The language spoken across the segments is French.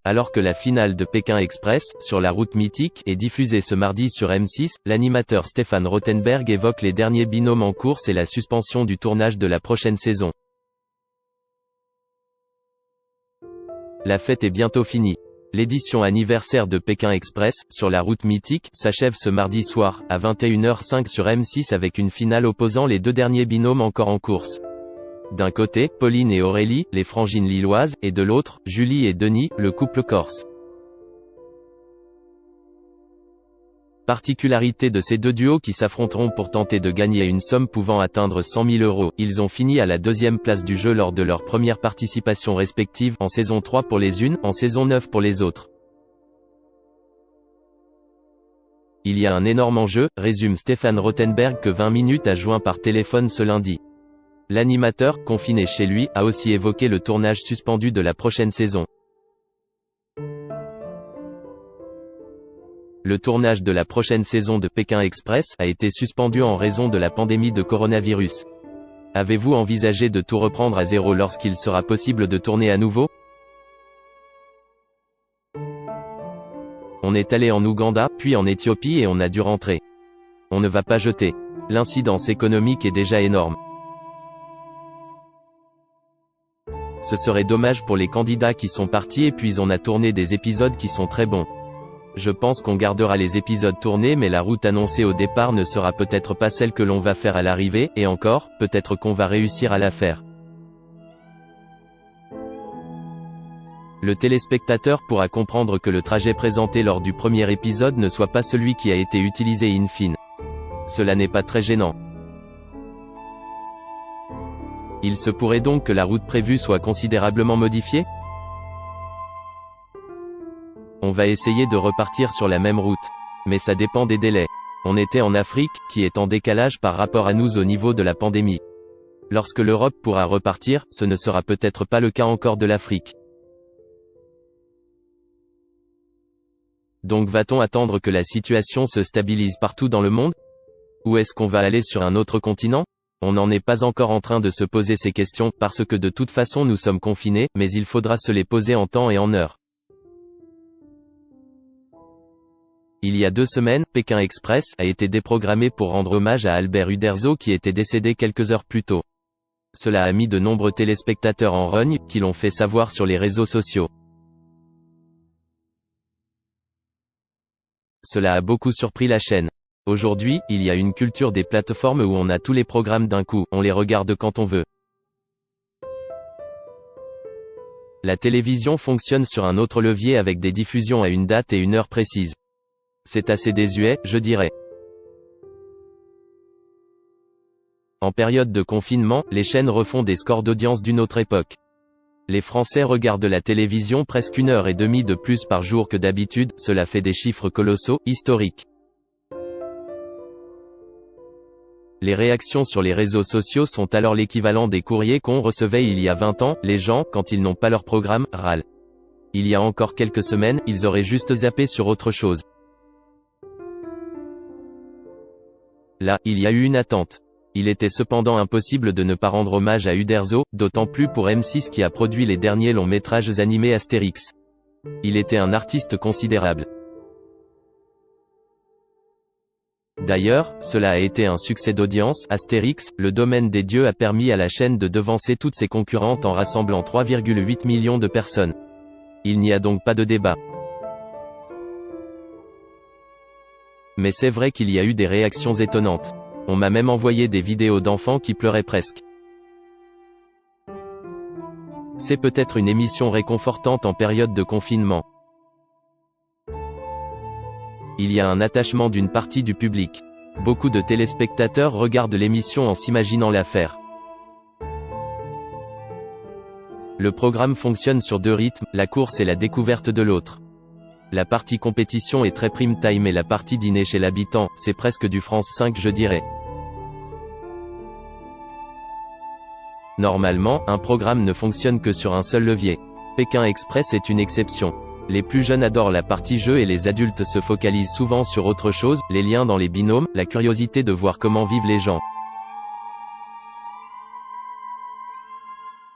Alors que la finale de Pékin Express, sur la route mythique, est diffusée ce mardi sur M6, l'animateur Stéphane Rothenberg évoque les derniers binômes en course et la suspension du tournage de la prochaine saison. La fête est bientôt finie. L'édition anniversaire de Pékin Express, sur la route mythique, s'achève ce mardi soir, à 21h05 sur M6 avec une finale opposant les deux derniers binômes encore en course. D'un côté, Pauline et Aurélie, les frangines lilloises, et de l'autre, Julie et Denis, le couple corse. Particularité de ces deux duos qui s'affronteront pour tenter de gagner une somme pouvant atteindre 100 000 €, ils ont fini à la deuxième place du jeu lors de leur première participation respective, en saison 3 pour les unes, en saison 9 pour les autres. Il y a un énorme enjeu, résume Stéphane Rothenberg que 20 minutes a joint par téléphone ce lundi. L'animateur, confiné chez lui, a aussi évoqué le tournage suspendu de la prochaine saison. Le tournage de la prochaine saison de Pékin Express a été suspendu en raison de la pandémie de coronavirus. Avez-vous envisagé de tout reprendre à zéro lorsqu'il sera possible de tourner à nouveau? On est allé en Ouganda, puis en Éthiopie et on a dû rentrer. On ne va pas jeter. L'incidence économique est déjà énorme. Ce serait dommage pour les candidats qui sont partis et puis on a tourné des épisodes qui sont très bons. Je pense qu'on gardera les épisodes tournés mais la route annoncée au départ ne sera peut-être pas celle que l'on va faire à l'arrivée, et encore, peut-être qu'on va réussir à la faire. Le téléspectateur pourra comprendre que le trajet présenté lors du premier épisode ne soit pas celui qui a été utilisé in fine. Cela n'est pas très gênant. Il se pourrait donc que la route prévue soit considérablement modifiée? On va essayer de repartir sur la même route. Mais ça dépend des délais. On était en Afrique, qui est en décalage par rapport à nous au niveau de la pandémie. Lorsque l'Europe pourra repartir, ce ne sera peut-être pas le cas encore de l'Afrique. Donc va-t-on attendre que la situation se stabilise partout dans le monde? Ou est-ce qu'on va aller sur un autre continent? On n'en est pas encore en train de se poser ces questions, parce que de toute façon nous sommes confinés, mais il faudra se les poser en temps et en heure. Il y a 2 semaines, Pékin Express a été déprogrammé pour rendre hommage à Albert Uderzo qui était décédé quelques heures plus tôt. Cela a mis de nombreux téléspectateurs en rogne, qui l'ont fait savoir sur les réseaux sociaux. Cela a beaucoup surpris la chaîne. Aujourd'hui, il y a une culture des plateformes où on a tous les programmes d'un coup, on les regarde quand on veut. La télévision fonctionne sur un autre levier avec des diffusions à une date et une heure précises. C'est assez désuet, je dirais. En période de confinement, les chaînes refont des scores d'audience d'une autre époque. Les Français regardent la télévision presque 1h30 de plus par jour que d'habitude, cela fait des chiffres colossaux, historiques. Les réactions sur les réseaux sociaux sont alors l'équivalent des courriers qu'on recevait il y a 20 ans, les gens, quand ils n'ont pas leur programme, râlent. Il y a encore quelques semaines, ils auraient juste zappé sur autre chose. Là, il y a eu une attente. Il était cependant impossible de ne pas rendre hommage à Uderzo, d'autant plus pour M6 qui a produit les derniers longs métrages animés Astérix. Il était un artiste considérable. D'ailleurs, cela a été un succès d'audience. Astérix, le domaine des dieux a permis à la chaîne de devancer toutes ses concurrentes en rassemblant 3,8 millions de personnes. Il n'y a donc pas de débat. Mais c'est vrai qu'il y a eu des réactions étonnantes. On m'a même envoyé des vidéos d'enfants qui pleuraient presque. C'est peut-être une émission réconfortante en période de confinement. Il y a un attachement d'une partie du public. Beaucoup de téléspectateurs regardent l'émission en s'imaginant la faire. Le programme fonctionne sur 2 rythmes, la course et la découverte de l'autre. La partie compétition est très prime time et la partie dîner chez l'habitant, c'est presque du France 5 je dirais. Normalement, un programme ne fonctionne que sur un seul levier. Pékin Express est une exception. Les plus jeunes adorent la partie jeu et les adultes se focalisent souvent sur autre chose, les liens dans les binômes, la curiosité de voir comment vivent les gens.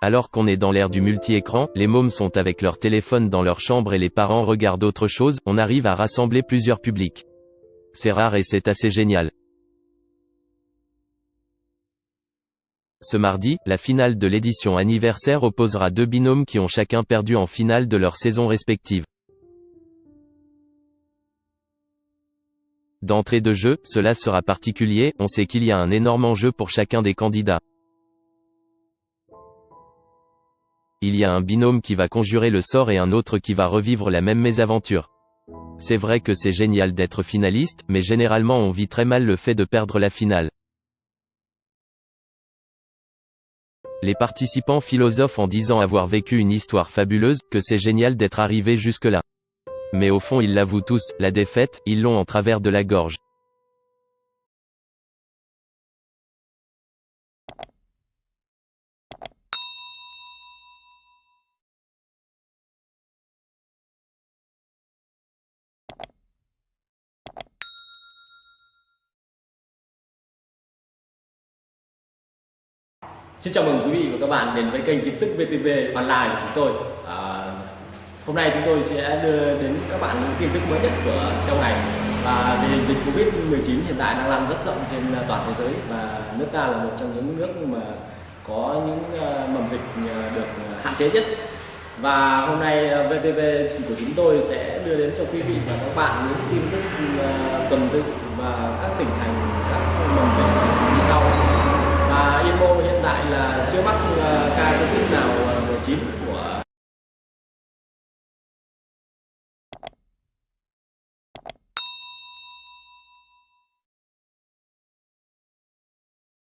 Alors qu'on est dans l'ère du multi-écran, les mômes sont avec leur téléphone dans leur chambre et les parents regardent autre chose, on arrive à rassembler plusieurs publics. C'est rare et c'est assez génial. Ce mardi, la finale de l'édition anniversaire opposera deux binômes qui ont chacun perdu en finale de leur saison respective. D'entrée de jeu, cela sera particulier, on sait qu'il y a un énorme enjeu pour chacun des candidats. Il y a un binôme qui va conjurer le sort et un autre qui va revivre la même mésaventure. C'est vrai que c'est génial d'être finaliste, mais généralement on vit très mal le fait de perdre la finale. Les participants philosophent en disant avoir vécu une histoire fabuleuse, que c'est génial d'être arrivé jusque-là. Mais au fond ils l'avouent tous, la défaite, ils l'ont en travers de la gorge. Xin chào mừng quý vị và các bạn đến với kênh tin tức VTV Online của chúng tôi. Hôm nay chúng tôi sẽ đưa đến các bạn những tin tức mới nhất của trong ngày. Và tình hình dịch Covid-19 hiện tại đang lan rất rộng trên toàn thế giới và nước ta là một trong những nước mà có những mầm dịch được hạn chế nhất. Và hôm nay VTV của chúng tôi sẽ đưa đến cho quý vị và các bạn những tin tức tuần tự và các tỉnh thành, các mầm dịch như sau. Và Yên Mô hiện tại là chưa mắc ca Covid nào 19